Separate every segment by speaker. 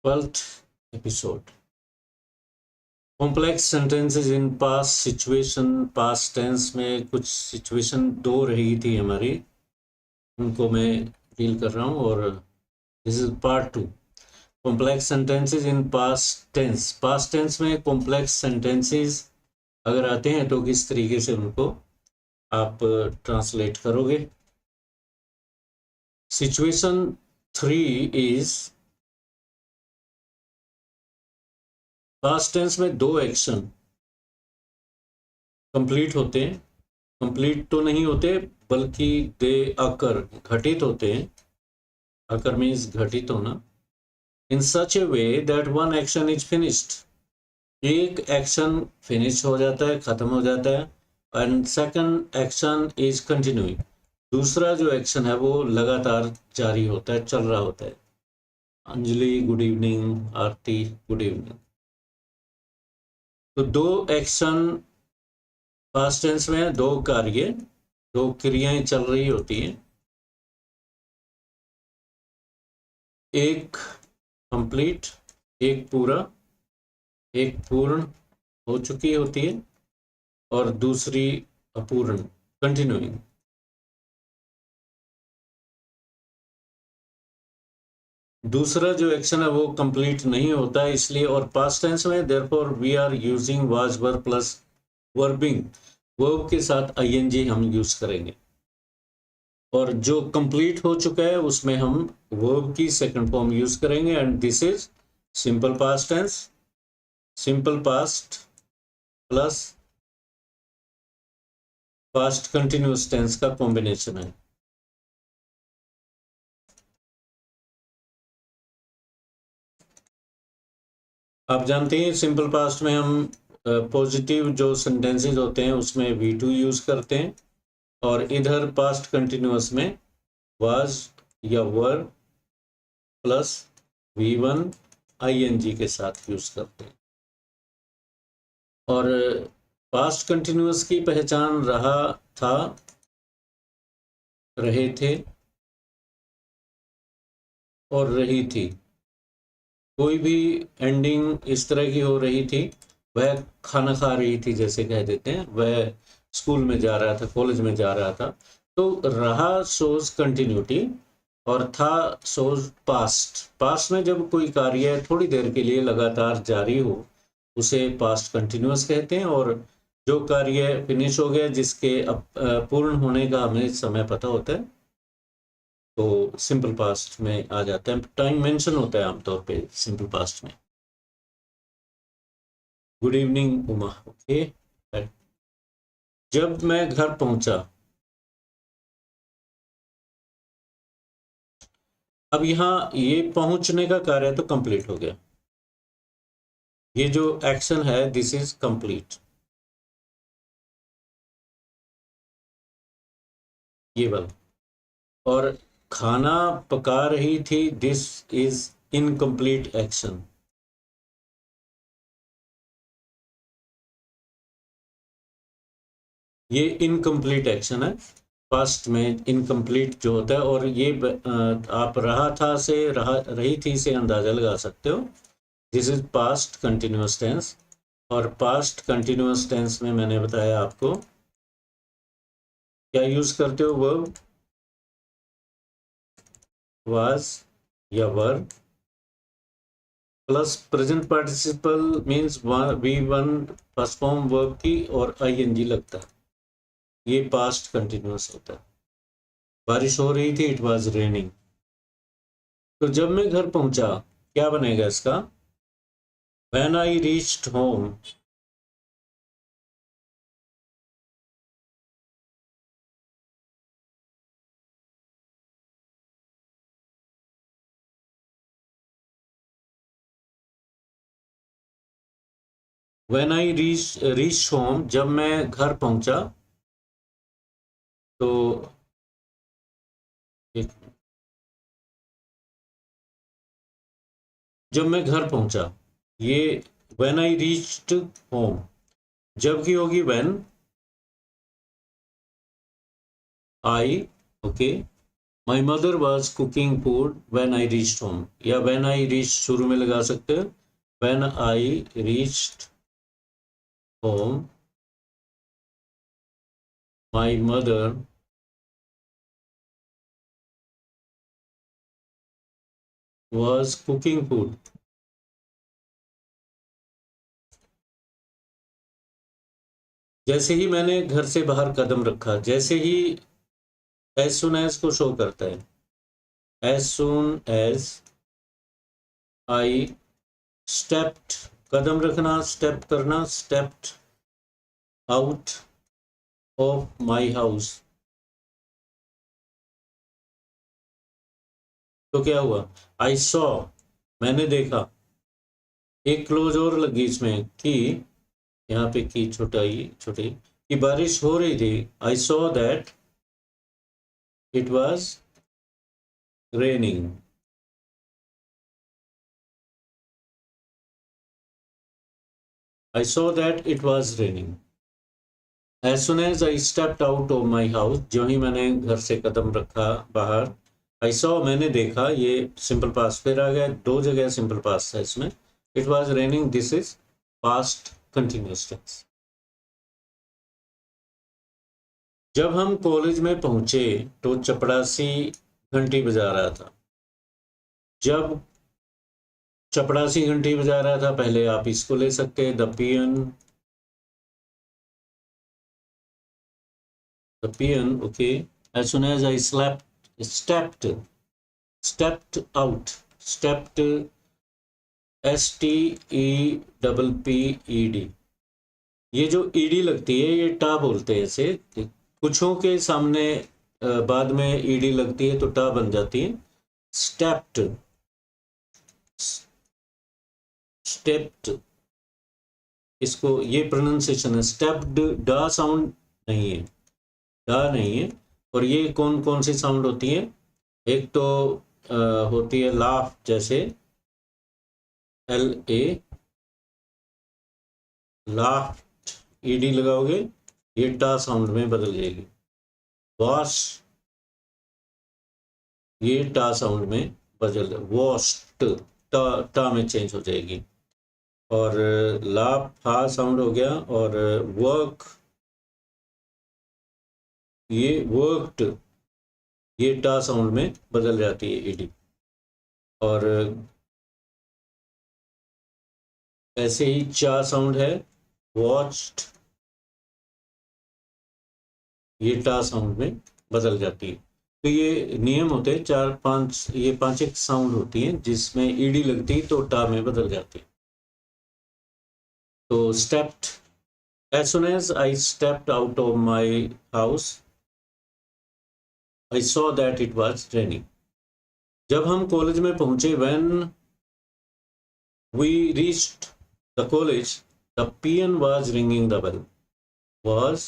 Speaker 1: 12th episode. Complex sentences in past situation, past tense में कुछ situation दो रही थी हमारी, उनको मैं डील कर रहा हूँ और this is part 2. Complex sentences in past tense. Past tense में कॉम्प्लेक्स सेंटेंसेस अगर आते हैं तो किस तरीके से उनको आप ट्रांसलेट करोगे. सिचुएशन 3 इज पास्ट टेंस में दो एक्शन कंप्लीट होते हैं. कंप्लीट तो नहीं होते बल्कि दे अकर, घटित होते हैं. अकर मीन्स घटित होना. In such a way that one action is finished. एक एक्शन फिनिश हो जाता है, खत्म हो जाता है. And second action is continuing. दूसरा जो एक्शन है वो लगातार जारी होता है, चल रहा होता है. अंजलि गुड इवनिंग, आरती गुड इवनिंग. तो दो एक्शन पास्ट टेंस में, दो कार्य, दो क्रियाएं चल रही होती हैं. एक कंप्लीट, एक पूरा, एक पूर्ण हो चुकी होती है और दूसरी अपूर्ण, कंटिन्यूइंग. दूसरा जो एक्शन है वो कंप्लीट नहीं होता है इसलिए. और पास्ट टेंस में therefore we are using was verb plus verbing. Verb के साथ आईएनजी हम यूज करेंगे. और जो कंप्लीट हो चुका है उसमें हम वर्ब की सेकंड फॉर्म यूज करेंगे. And this is simple past tense. Simple past plus past continuous tense का कॉम्बिनेशन है. आप जानते हैं सिंपल पास्ट में हम पॉजिटिव जो सेंटेंसेस होते हैं उसमें V2 यूज करते हैं और इधर पास्ट कंटिन्यूअस में वाज या वर प्लस V1 ING के साथ यूज करते हैं. और पास्ट कंटिन्यूअस की पहचान रहा था, रहे थे और रही थी. कोई भी एंडिंग इस तरह की हो रही थी. वह खाना खा रही थी जैसे कह देते हैं, वह स्कूल में जा रहा था, कॉलेज में जा रहा था. तो रहा शोज कंटिन्यूटी और था शोज पास्ट. पास्ट में जब कोई कार्य थोड़ी देर के लिए लगातार जारी हो उसे पास्ट कंटिन्यूअस कहते हैं. और जो कार्य फिनिश हो गया, जिसके पूर्ण होने का हमें समय पता होता है, तो सिंपल पास्ट में आ जाता है. टाइम मेंशन होता है आमतौर पे सिंपल पास्ट में. Good evening Uma. ओके. जब मैं घर पहुंचा. अब यहाँ ये पहुंचने का कार्य तो कंप्लीट हो गया. ये जो एक्शन है दिस इज कंप्लीट. ये वाला. और खाना पका रही थी, दिस इज इनकम्प्लीट एक्शन. ये इनकम्प्लीट एक्शन है. पास्ट में इनकम्प्लीट जो होता है. और ये आप रहा था से रही थी से अंदाजा लगा सकते हो. This is past continuous tense. और पास्ट कंटिन्यूअस टेंस में मैंने बताया आपको क्या यूज करते हो. वर्ब वाज या वर plus present participle means V1 first form verb की और ING लगता है. ये पास्ट कंटिन्यूअस होता है. बारिश हो रही थी, इट वाज रेनिंग. तो जब मैं घर पहुंचा क्या बनेगा इसका. When I reached home. When I reach home, जब मैं घर पहुंचा. तो जब मैं घर पहुंचा, ये व्हेन आई रीच्ड होम. जब की होगी when I. Okay. My mother was cooking food when I reached home, या व्हेन आई रीच शुरू में लगा सकते हैं, when I reached home my mother was cooking food. जैसे ही मैंने घर से बाहर कदम रखा, जैसे ही एज सुन एज को शो करता है, as soon as I stepped, कदम रखना, स्टेप करना, stepped out of my house. तो क्या हुआ, आई सॉ, मैंने देखा, एक क्लोज और लगी इसमें कि, यहाँ पे की छोटाई छोटी, कि बारिश हो रही थी। I saw that it was raining. I saw that it was raining. As soon as I stepped out of my house, जो ही मैंने घर से कदम रखा बाहर, I saw, मैंने देखा, ये सिंपल पास्ट फिर आ गया, दो जगह सिंपल पास्ट है इसमें। It was raining, this is past continuous tense। जब हम कॉलेज में पहुंचे तो चपड़ासी घंटी बजा रहा था। जब चपड़ासी घंटी बजा रहा था, पहले आप इसको ले सकते हैं, the peon, okay। As soon as I stepped out, stepped, STEPPED, ये जो ईडी लगती है ये टा बोलते हैं इसे, कुछों के सामने बाद में ईडी लगती है तो टा बन जाती है। स्टेप्ड, स्टेप्ड, इसको ये प्रोनाउंसिएशन है, स्टेप्ड, डा साउंड नहीं है, डा नहीं है। और ये कौन कौन सी साउंड होती है, एक तो होती है लाफ, जैसे LA, लाफ, ईडी लगाओगे ये टा साउंड में बदल जाएगी। वॉश, ये टा साउंड में बदल, वॉश्ड, टा में चेंज हो जाएगी। और लाफ फा साउंड हो गया। और वर्क, ये वर्कड, ये टा साउंड में बदल जाती है ईडी। और ऐसे ही चा साउंड है, वॉच्ड, ये टा साउंड में बदल जाती है। तो ये नियम होते हैं, चार पांच, ये पांच एक साउंड होती है जिसमें ईडी लगती तो टा में बदल जाती। तो stepped, as soon as I stepped out of my house, I saw that it was raining। जब हम कॉलेज में पहुंचे, when we reached the college, the peon was ringing the bell, was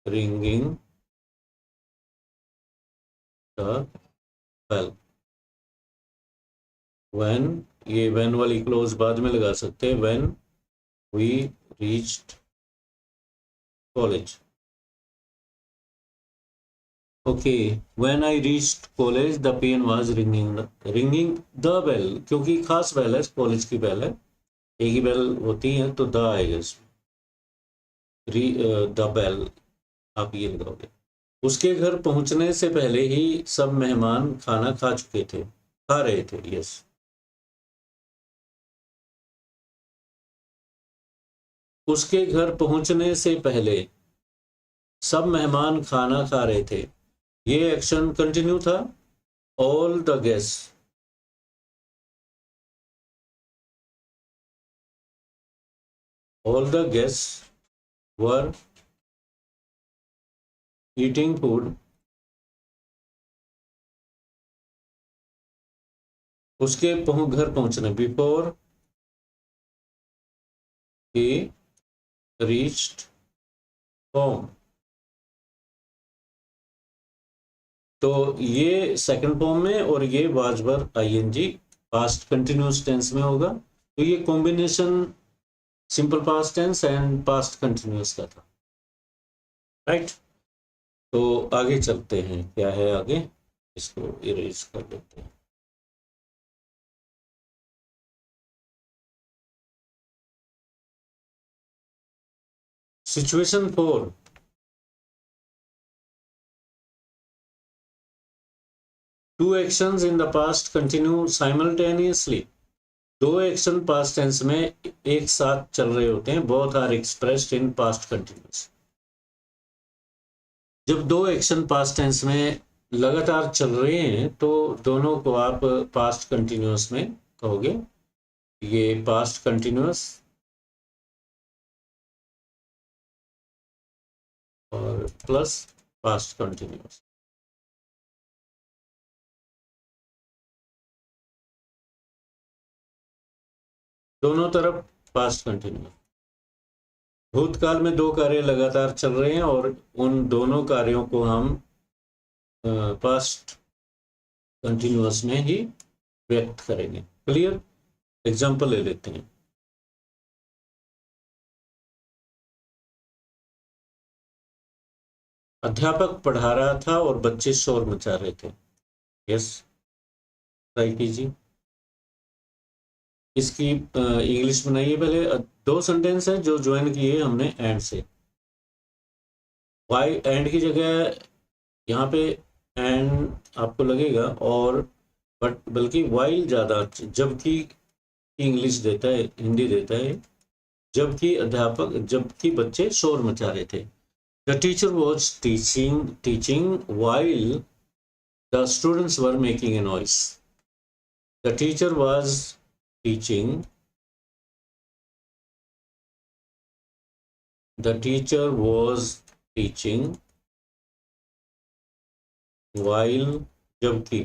Speaker 1: ringing the bell। when, ये when वाली close बाद में लगा सकते हैं, when we reached college, okay। when I reached college, the peon was ringing the bell, क्योंकि खास bell है, कॉलेज की बेल है, एक ही बेल होती है तो द आएगा इसमें, द बेल आप ये लगाओगे। उसके घर पहुंचने से पहले ही सब मेहमान खाना खा चुके थे, खा रहे थे, यस। उसके घर पहुंचने से पहले सब मेहमान खाना खा रहे थे, ये एक्शन कंटिन्यू था। All the guest, all the guests were eating food। उसके घर पहुंचने, बिफोर he reached home। तो ये सेकंड फॉर्म में और ये was were ING past continuous tense में होगा। तो ये combination simple past tense and past continuous का था, राइट। तो आगे चलते हैं, क्या है आगे इसको इरेज कर देते हैं। Situation 4, two actions in the past continue simultaneously. दो एक्शन पास्ट टेंस में एक साथ चल रहे होते हैं, both are expressed in past continuous. जब दो एक्शन पास्ट टेंस में लगातार चल रहे हैं तो दोनों को आप पास्ट कंटिन्यूस में कहोगे। ये पास्ट कंटिन्यूस और प्लस पास्ट कंटिन्यूस। दोनों तरफ पास्ट कंटिन्यूस। भूतकाल में दो कार्य लगातार चल रहे हैं और उन दोनों कार्यों को हम पास्ट कंटिन्यूस में ही व्यक्त करेंगे। क्लियर? एग्जाम्पल ले लेते हैं। अध्यापक पढ़ा रहा था और बच्चे शोर मचा रहे थे। यस, ट्राई कीजिए। इसकी इंग्लिश बनाइए। पहले दो सेंटेंस है जो ज्वाइन किए हमने एंड से। वाई एंड की जगह यहाँ पे एंड आपको लगेगा, और बट बल्कि वाइल ज़्यादा, जबकि इंग्लिश देता है, हिंदी देता है। जबकि बच्चे शोर मचा रहे थे। The teacher was teaching while the students were making a noise. The teacher was teaching, the teacher was teaching while, जबकि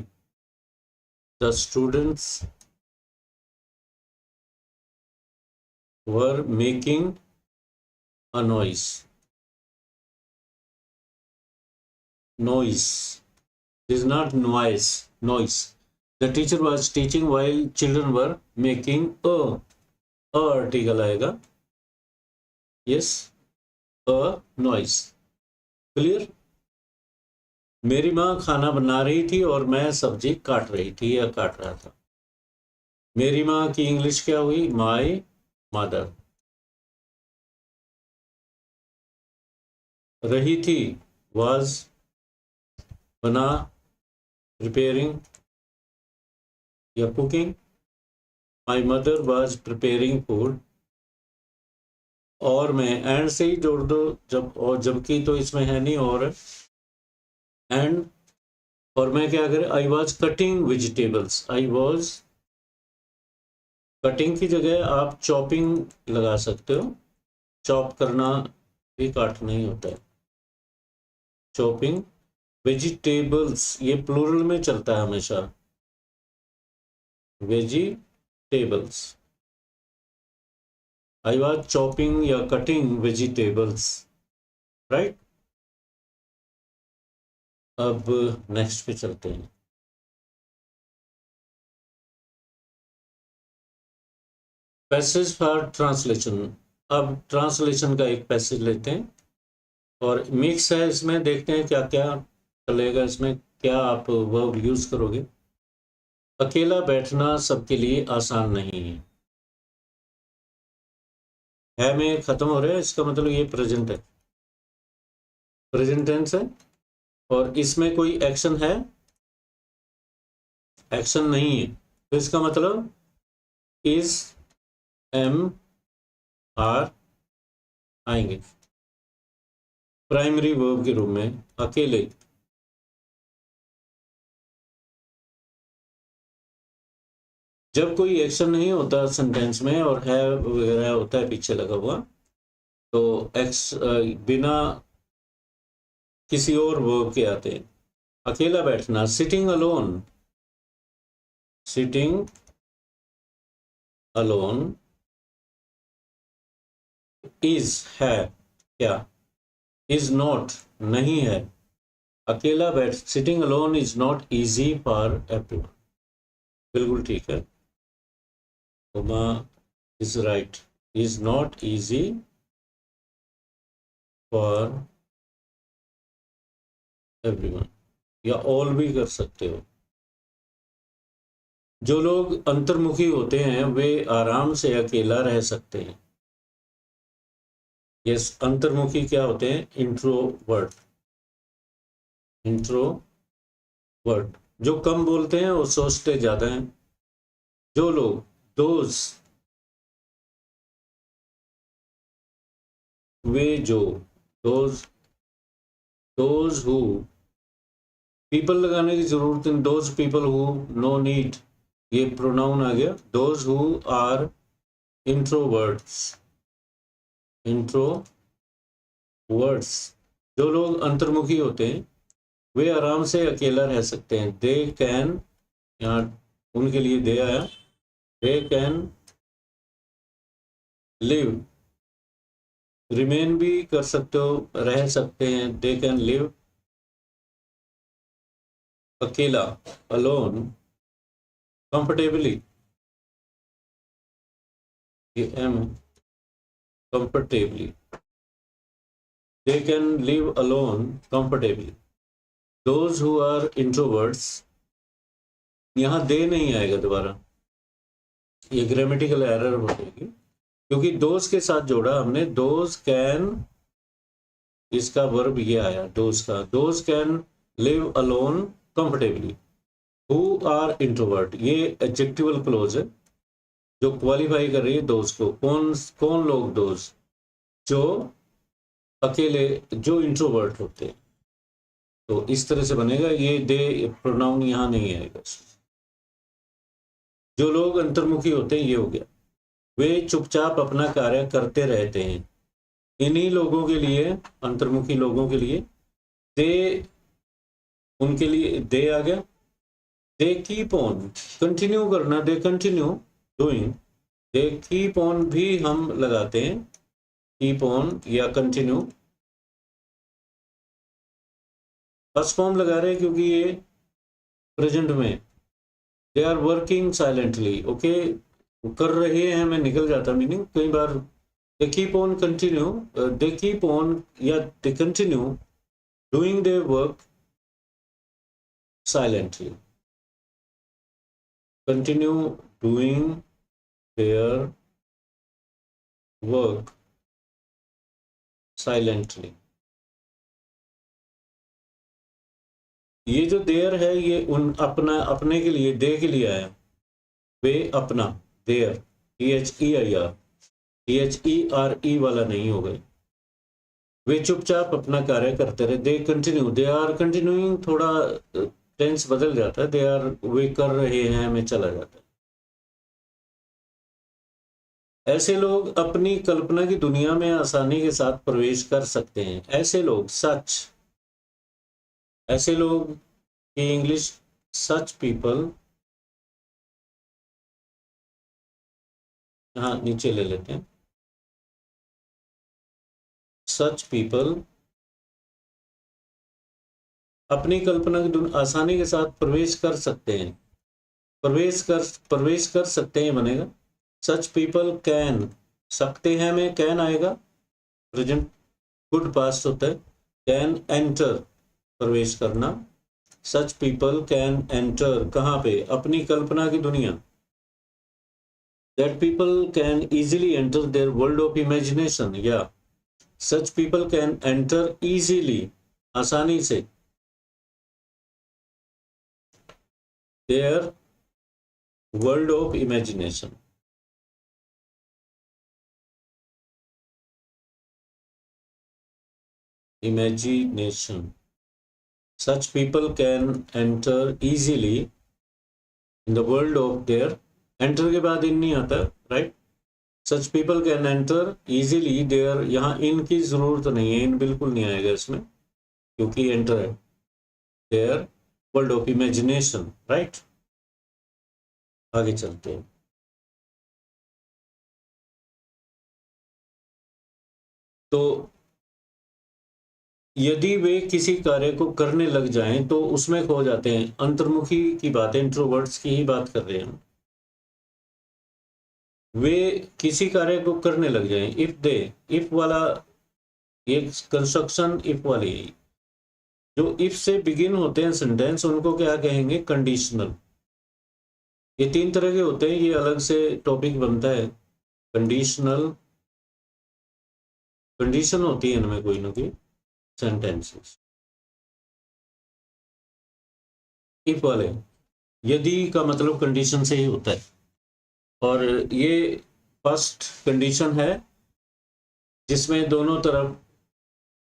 Speaker 1: the students were making a noise. This is not noise, noise. The teacher was teaching while children were making a article आएगा। Yes, a noise. Clear? मेरी माँ खाना बना रही थी और मैं सब्जी काट रही थी या काट रहा था। मेरी माँ की इंग्लिश क्या हुई? My mother. रही थी was, बना प्रिपेयरिंग या cooking. My mother was preparing food. और मैं एंड से ही जोड़ दो, जब और जबकि तो इसमें है नहीं, और एंड। और मैं क्या करें? I was cutting vegetables. I was cutting की जगह आप चॉपिंग लगा सकते हो। चॉप करना भी काटना ही होता है। चॉपिंग वेजिटेबल्स, ये प्लूरल में चलता है हमेशा। वेजिटेबल्स। I was chopping या cutting vegetables, right? अब नेक्स्ट पे चलते हैं। Passage for translation. अब ट्रांसलेशन का एक पैसेज लेते हैं और मिक्स है इसमें, देखते हैं क्या क्या चलेगा इसमें, क्या आप वर्ब यूज करोगे। अकेला बैठना सबके लिए आसान नहीं है में खत्म हो रहा है, इसका मतलब ये प्रेजेंट है, प्रेजेंट टेंस है। और इसमें कोई एक्शन है? एक्शन नहीं है, तो इसका मतलब इज, एम, आर आएंगे प्राइमरी वर्ब के रूप में। अकेले, जब कोई एक्शन नहीं होता सेंटेंस में और है वगैरह होता है पीछे लगा हुआ, तो एक्स बिना किसी और वर्ब के आते हैं। अकेला बैठना, sitting alone. Sitting alone is, है क्या? इज नॉट, नहीं है। अकेला बैठ, sitting alone is not easy for everyone. बिल्कुल ठीक है, Uma is right. Is not easy for everyone. या ऑल भी कर सकते हो। जो लोग अंतर्मुखी होते हैं वे आराम से अकेला रह सकते हैं। यस, अंतर्मुखी क्या होते हैं? इंट्रोवर्ट। इंट्रोवर्ट जो कम बोलते हैं और सोचते ज्यादा हैं। जो लोग दोज वे जो दोज हु, पीपल लगाने की जरूरत नहीं, those people who, no need, ये प्रोनाउन आ गया। Those who are introverts, introverts जो लोग अंतर्मुखी होते हैं वे आराम से अकेला रह सकते हैं। दे कैन, यहाँ उनके लिए दे आया, दे कैन लिव, रिमेन भी कर सकते हो, रह सकते हैं। दे कैन लिव अकेला, अलोन, कंफर्टेबली, ये um, comfortably, they can live alone comfortably. Those who are introverts, यहाँ दे नहीं आएगा दोबारा, ये ग्रामेटिकल एरर हो जाएगी क्योंकि दोज के साथ जोड़ा हमने। दोज कैन, इसका वर्ब ये आया दोज का, those can live alone comfortably. Who are introvert, ये एडजेक्टिवल क्लोज है जो क्वालिफाई कर रही है दोज को। कौन कौन लोग? दोज जो अकेले, जो इंट्रोवर्ट होते हैं। तो इस तरह से बनेगा, ये दे प्रोनाउन यहाँ नहीं आएगा। जो लोग अंतर्मुखी होते हैं, ये हो गया। वे चुपचाप अपना कार्य करते रहते हैं। इन्हीं लोगों के लिए, अंतर्मुखी लोगों के लिए दे, उनके लिए दे आ गया। दे कीप ऑन, कंटिन्यू करना, they continue doing. They keep on भी हम लगाते हैं, कीप ऑन या कंटिन्यू। फर्स्ट फॉर्म लगा रहे हैं क्योंकि ये प्रेजेंट में। They are working silently, okay, कर रहे हैं में निकल जाता मीनिंग कई बार। They keep on continue, they keep on या they continue doing their work silently, continue doing their work silently. ये जो देयर है ये उन अपना, अपने के लिए, दे के लिए आया। वे अपना, देयर, THEIR, THERE वाला नहीं हो गए। वे चुपचाप अपना कार्य करते रहे। They continue, they are continuing, थोड़ा टेंस बदल जाता है। दे आर, वे कर रहे हैं में चला जाता है। ऐसे लोग अपनी कल्पना की दुनिया में आसानी के साथ प्रवेश कर सकते हैं। ऐसे लोग, सच, ऐसे लोग की इंग्लिश सच पीपल, हाँ नीचे ले लेते हैं। सच पीपल अपनी कल्पना की दुनिया आसानी के साथ प्रवेश कर सकते हैं। प्रवेश कर सकते हैं बनेगा। सच पीपल कैन, सकते हैं में कैन आएगा, प्रेजेंट गुड पास्ट होता है। कैन एंटर, प्रवेश करना। सच पीपल कैन एंटर, कहाँ पे? अपनी कल्पना की दुनिया। That people can easily enter their world of imagination, या such people can enter easily, आसानी से, their world of imagination. Imagination. Such people can enter easily in the world of their, enter के बाद इन नहीं आता, right? Such people can enter easily their, यहाँ इन की जरूरत नहीं है, इन बिल्कुल नहीं आएगा इसमें क्योंकि enter है। their world of imagination, right? आगे चलते हैं। तो यदि वे किसी कार्य को करने लग जाएं तो उसमें खो जाते हैं। अंतर्मुखी की बात, इंट्रोवर्ट्स की ही बात कर रहे हैं। वे किसी कार्य को करने लग जाएं, इफ दे, इफ वाला ये कंस्ट्रक्शन इफ वाली, जो इफ से बिगिन होते हैं सेंटेंस उनको क्या कहेंगे? कंडीशनल। ये 3 तरह के होते हैं, ये अलग से टॉपिक बनता है। कंडीशनल, कंडीशन होती है इनमें कोई ना कोई सेंटेंसेस। इफ वाले यदि का मतलब कंडीशन से ही होता है, और ये फर्स्ट कंडीशन है जिसमें दोनों तरफ,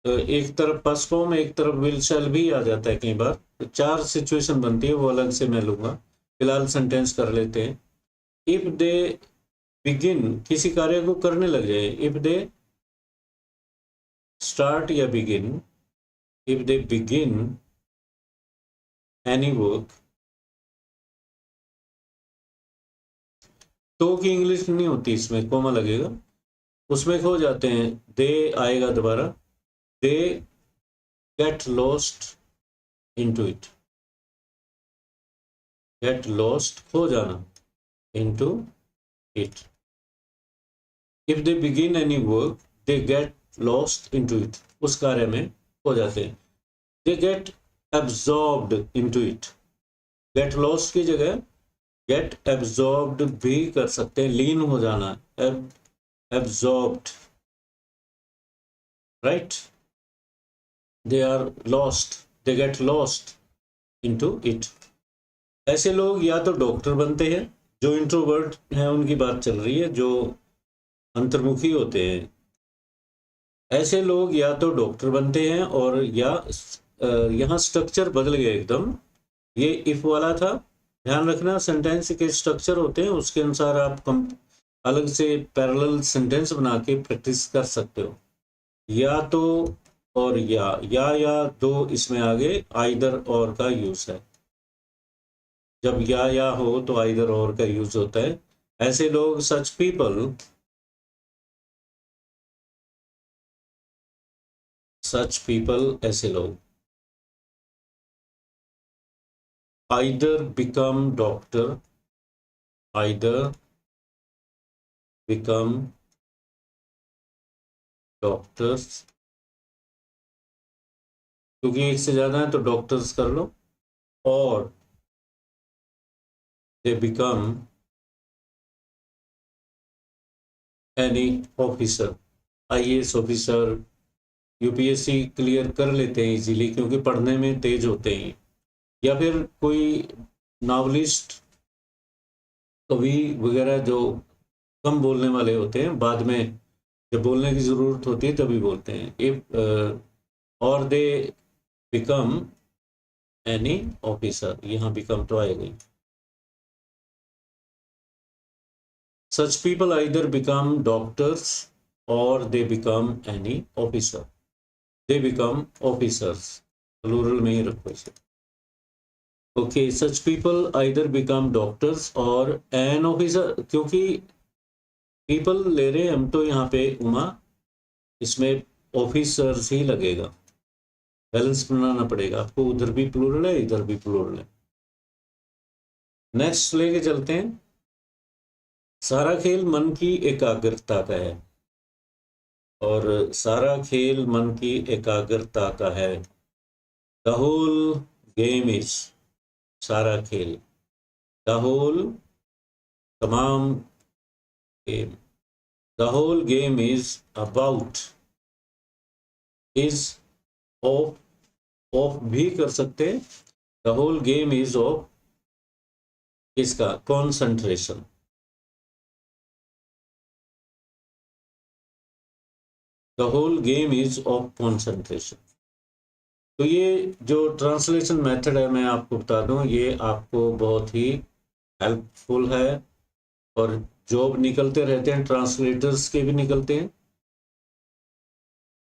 Speaker 1: एक तरफ पास्ट फॉर्म एक तरफ विल शैल भी आ जाता है कई बार। तो 4 सिचुएशन बनती है, वो अलग से मैं लूंगा। फिलहाल सेंटेंस कर लेते हैं। इफ दे बिगिन, किसी कार्य को करने लग जाए। इफ दे स्टार्ट या begin, if they begin any work. तो की इंग्लिश नहीं होती, इसमें कोमा लगेगा, उसमें खो जाते हैं। दे आएगा दोबारा। दे get lost into it, get lost खो जाना, into it. If they begin any work they get lost into it, उस कार्य में खो जाते हैं। They get absorbed into it, get lost की जगह गेट एब्जॉर्ब्ड भी कर सकते हैं, लीन हो जाना, absorbed, right. They are lost, they get lost into it. ऐसे लोग या तो डॉक्टर बनते हैं, जो इंट्रोवर्ट हैं उनकी बात चल रही है, जो अंतर्मुखी होते हैं। ऐसे लोग या तो डॉक्टर बनते हैं, और या यहाँ स्ट्रक्चर बदल गया एकदम। ये इफ वाला था, ध्यान रखना सेंटेंस के स्ट्रक्चर होते हैं, उसके अनुसार आप अलग से पैरेलल सेंटेंस बना के प्रैक्टिस कर सकते हो। या तो और या दो इसमें आगे आइदर और का यूज है। जब या हो तो आइदर और का यूज होता है। ऐसे लोग, सच पीपल, सच पीपल ऐसे लोग either become doctor, either become doctors, क्योंकि एक से ज्यादा है तो डॉक्टर्स कर लो, और they become any officer, IAS officer, UPSC clear कर लेते हैं इजीली क्योंकि पढ़ने में तेज होते हैं। या फिर कोई नॉवलिस्ट, कवि वगैरह जो कम बोलने वाले होते हैं, बाद में जब बोलने की जरूरत होती है तभी बोलते हैं। If or they become any officer, यहाँ बिकम तो आएगा ही। Such people either become doctors or they become any officer, they become officers, plural में ही रखो इसे। Okay, such people either become doctors or an officer, क्योंकि पीपल ले रहे हैं हम तो यहाँ पे उमा, इसमें ऑफिसर्स ही लगेगा, बैलेंस बनाना पड़ेगा आपको, उधर भी प्लूरल है इधर भी प्लूरल है। नेक्स्ट लेके चलते हैं। सारा खेल मन की एकाग्रता का है, और सारा खेल मन की एकाग्रता का है। द होल गेम इज, सारा खेल, द होल तमाम game, the whole game is about, is of भी कर सकते हैं। The whole game is of इसका concentration, the whole game is of concentration. तो ये जो ट्रांसलेशन मेथड है मैं आपको बता दूं, ये आपको बहुत ही हेल्पफुल है, और जॉब निकलते रहते हैं, ट्रांसलेटर्स के भी निकलते हैं।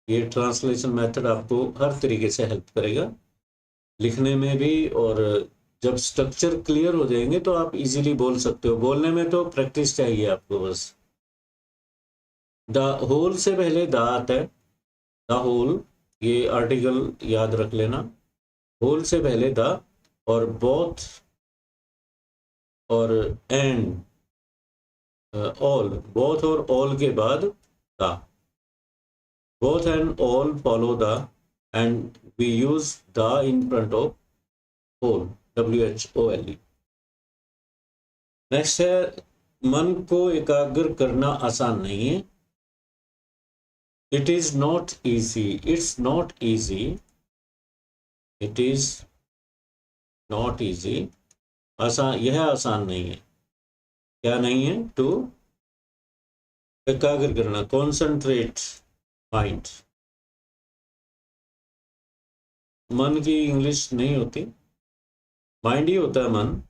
Speaker 1: ये ट्रांसलेशन मेथड आपको हर तरीके से हेल्प करेगा, लिखने में भी, और जब स्ट्रक्चर क्लियर हो जाएंगे तो आप इजीली बोल सकते हो। बोलने में तो प्रैक्टिस चाहिए आपको बस। द होल से पहले द आता है, द होल, ये आर्टिकल याद रख लेना। होल से पहले द, और बोथ और एंड, ऑल, बोथ और ऑल के बाद the, both and all follow the and we use the in front of whole, WHOLE. Next है, मन को एकाग्र करना आसान नहीं है. It is not easy. It's not easy. It is not easy. आसान, यह आसान नहीं है. क्या नहीं है? टू एकाग्र करना, कॉन्सेंट्रेट माइंड. मन की इंग्लिश नहीं होती, माइंड ही होता है मन.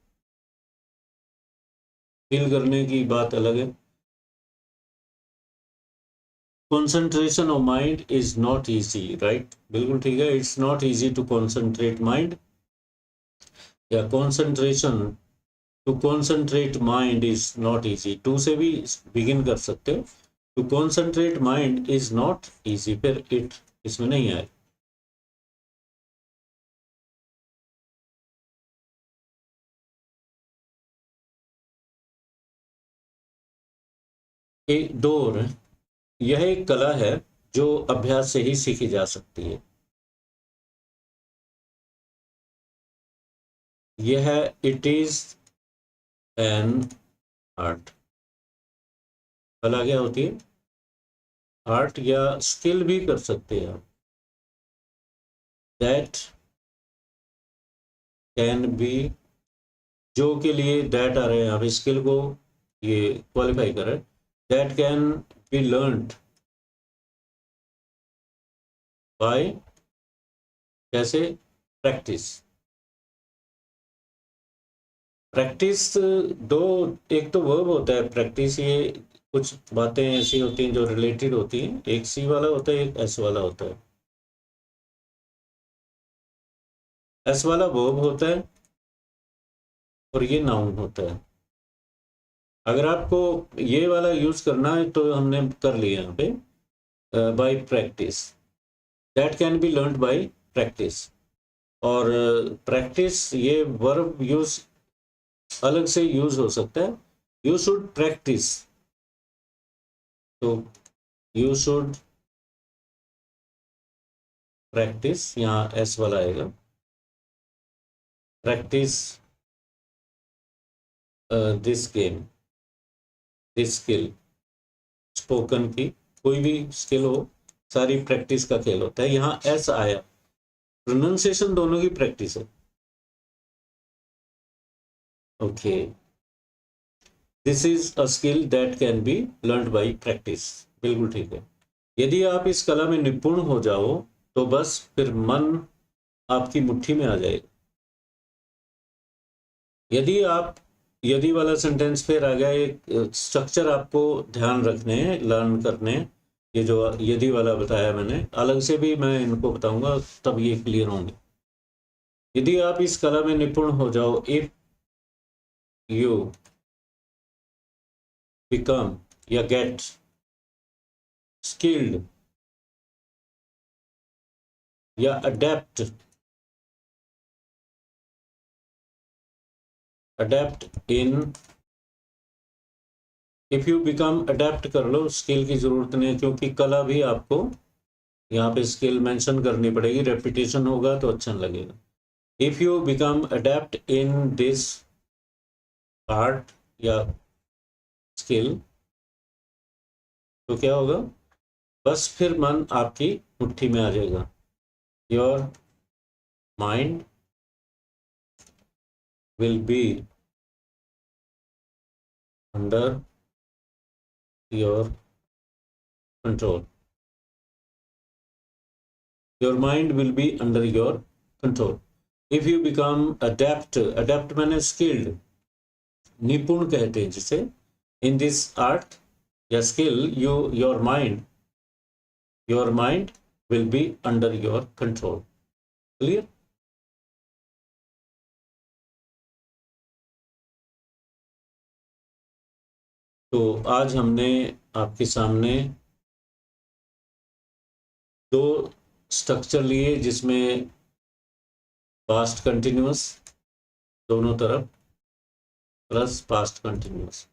Speaker 1: फील करने की बात अलग है. concentration of mind is not easy, right? बिल्कुल ठीक है. It's not easy to concentrate mind. या concentration, to concentrate mind is not easy. to से भी begin कर सकते हो. to concentrate mind is not easy, फिर it इसमें नहीं आए. एक डोर, यह एक कला है जो अभ्यास से ही सीखी जा सकती है. यह है, इट इज एन आर्ट. कला क्या होती है? आर्ट या स्किल भी कर सकते हैं. दैट कैन बी, जो के लिए दैट आ रहे हैं, अब स्किल को ये क्वालिफाई कर रहे हैं. That can be learned by, कैसे? प्रैक्टिस. प्रैक्टिस दो, एक तो वर्ब होता है प्रैक्टिस. ये कुछ बातें ऐसी होती हैं जो रिलेटेड होती हैं. एक सी वाला होता है, एक एस वाला होता है. एस वाला वर्ब होता है और ये नाउन होता है. अगर आपको ये वाला यूज करना है तो हमने कर लिया यहाँ पे, bye practice. That can be learned bye practice. और प्रैक्टिस ये वर्ब यूज अलग से यूज हो सकता है. यू शुड प्रैक्टिस, तो यू शुड प्रैक्टिस, यहाँ एस वाला आएगा. Practice this game, this skill. Spoken की कोई भी स्किल हो, सारी प्रैक्टिस का खेल होता है. यहाँ एस आया, प्रोनाउंसिएशन दोनों की प्रैक्टिस है. Okay, this is a skill that can be learned bye practice. बिल्कुल ठीक है. यदि आप इस कला में निपुण हो जाओ तो बस फिर मन आपकी मुट्ठी में आ जाएगा. यदि आप, यदि वाला सेंटेंस फिर आ गया. एक स्ट्रक्चर आपको ध्यान रखने, लर्न करने. ये जो यदि वाला बताया मैंने, अलग से भी मैं इनको बताऊंगा, तब ये क्लियर होंगे. यदि आप इस कला में निपुण हो जाओ, इफ यू बिकम या गेट स्किल्ड या adapt, adapt in, if you become adapt कर लो. स्किल की जरूरत नहीं है क्योंकि कला भी आपको यहाँ पे स्किल मेंशन करनी पड़ेगी. रेपिटेशन होगा तो अच्छा लगेगा. If you become adapt in this art या स्किल, तो क्या होगा? बस फिर मन आपकी मुट्ठी में आ जाएगा. Your mind will be under your control. Your mind will be under your control. If you become adept, adept माने skilled, निपुण कहते हैं जिसे, in this art या skill, your mind will be under your control. Clear? तो आज हमने आपके सामने दो स्ट्रक्चर लिए जिसमें पास्ट कंटिन्यूअस दोनों तरफ प्लस पास्ट कंटिन्यूअस.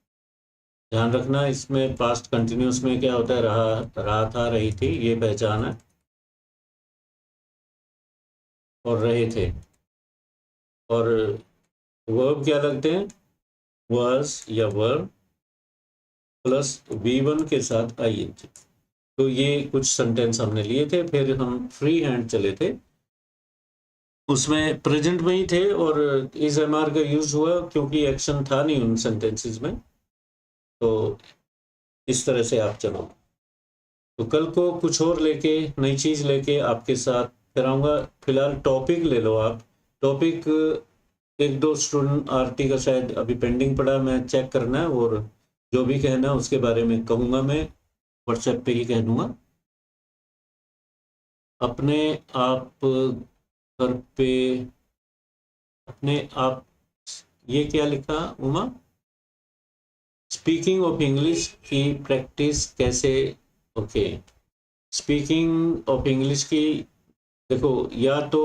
Speaker 1: ध्यान रखना, इसमें पास्ट कंटिन्यूअस में क्या होता है? रहा था, रही थी, ये पहचान है. और रहे थे, और वर्ब क्या लगते हैं, was या were प्लस V1 के साथ ING। तो ये कुछ सेंटेंस हमने लिए थे, फिर हम फ्री हैंड चले थे, उसमें प्रेजेंट में ही थे और इस MR का यूज हुआ क्योंकि एक्शन था नहीं उन सेंटेंसेस में। तो इस तरह से आप चलो। तो कल को कुछ और लेके, नई चीज लेके आपके साथ फिर आऊँगा। फिलहाल टॉपिक ले लो आप। टॉपिक एक दो स्टूडेंट आरटी का शायद अभी पेंडिंग पड़ा, मैं चेक करना है, और जो भी कहना है उसके बारे में कहूँगा, मैं व्हाट्सएप पे ही कह दूँगा। अपने आप घर पे अपने आप, ये क्या लिखा उमा, स्पीकिंग ऑफ इंग्लिश की प्रैक्टिस कैसे। ओके, स्पीकिंग ऑफ इंग्लिश की, देखो या तो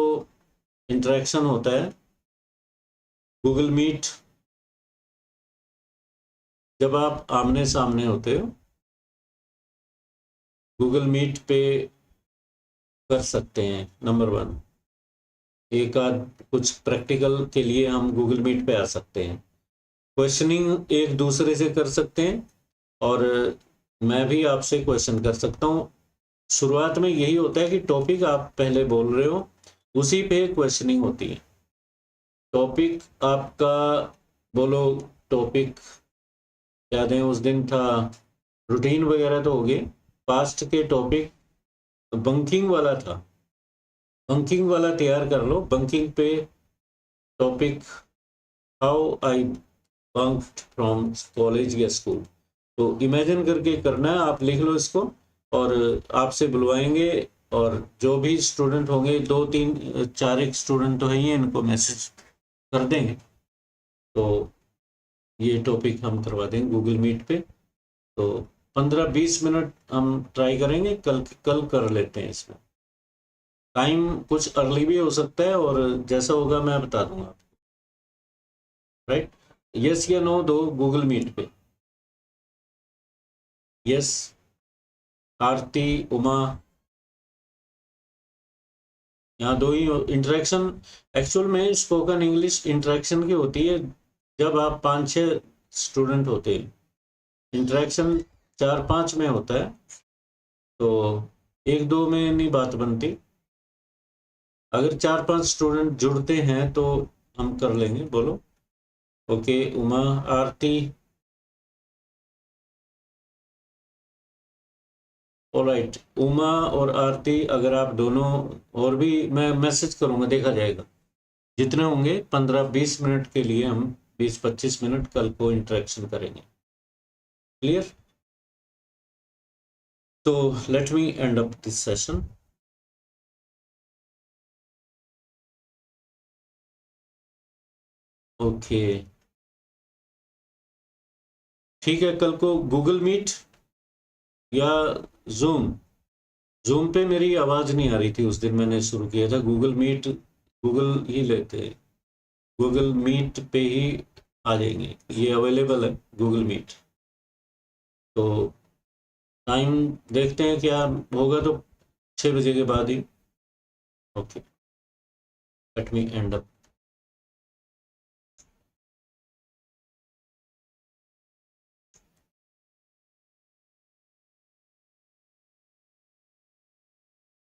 Speaker 1: इंटरेक्शन होता है गूगल मीट, जब आप आमने सामने होते हो गूगल मीट पे कर सकते हैं। नंबर 1, एक आध कुछ प्रैक्टिकल के लिए हम गूगल मीट पे आ सकते हैं, क्वेश्चनिंग एक दूसरे से कर सकते हैं, और मैं भी आपसे क्वेश्चन कर सकता हूँ। शुरुआत में यही होता है कि टॉपिक आप पहले बोल रहे हो, उसी पे क्वेश्चनिंग होती है। टॉपिक आपका बोलो, टॉपिक याद है उस दिन था, रूटीन वगैरह तो हो गए। पास्ट के टॉपिक बंकिंग वाला था, बंकिंग वाला तैयार कर लो। बंकिंग पे topic how I बंक्ड from college या स्कूल। तो इमेजिन करके करना है, आप लिख लो इसको, और आपसे बुलवाएंगे, और जो भी स्टूडेंट होंगे, 2-3-4 एक स्टूडेंट तो है ही, इनको मैसेज कर देंगे, तो ये टॉपिक हम करवा देंगे गूगल मीट पे। तो 15-20 मिनट हम ट्राई करेंगे, कल कर लेते हैं। इसमें टाइम कुछ अर्ली भी हो सकता है, और जैसा होगा मैं बता दूंगा आपको। राइट, यस या नो दो गूगल मीट पे। यस, आरती, उमा, यहाँ दो ही इंटरेक्शन। एक्चुअल में स्पोकन इंग्लिश इंटरेक्शन की होती है जब आप 5-6 स्टूडेंट होते हैं, इंटरेक्शन 4-5 में होता है, तो 1-2 में नहीं बात बनती। अगर 4-5 स्टूडेंट जुड़ते हैं तो हम कर लेंगे। बोलो ओके उमा, आरती, ऑलराइट। उमा और आरती, अगर आप दोनों, और भी मैं मैसेज करूंगा, देखा जाएगा जितने होंगे। 15-20 मिनट के लिए हम 20-25 मिनट कल को इंटरेक्शन करेंगे। क्लियर? तो late me end up this session. Okay, ठीक है, कल को गूगल मीट या जूम पे मेरी आवाज नहीं आ रही थी उस दिन, मैंने शुरू किया था गूगल मीट। गूगल ही लेते, गूगल मीट पे ही आ जाएंगे, ये अवेलेबल है गूगल मीट। तो टाइम देखते हैं क्या होगा, तो 6 बजे के बाद ही। Okay, let me end up.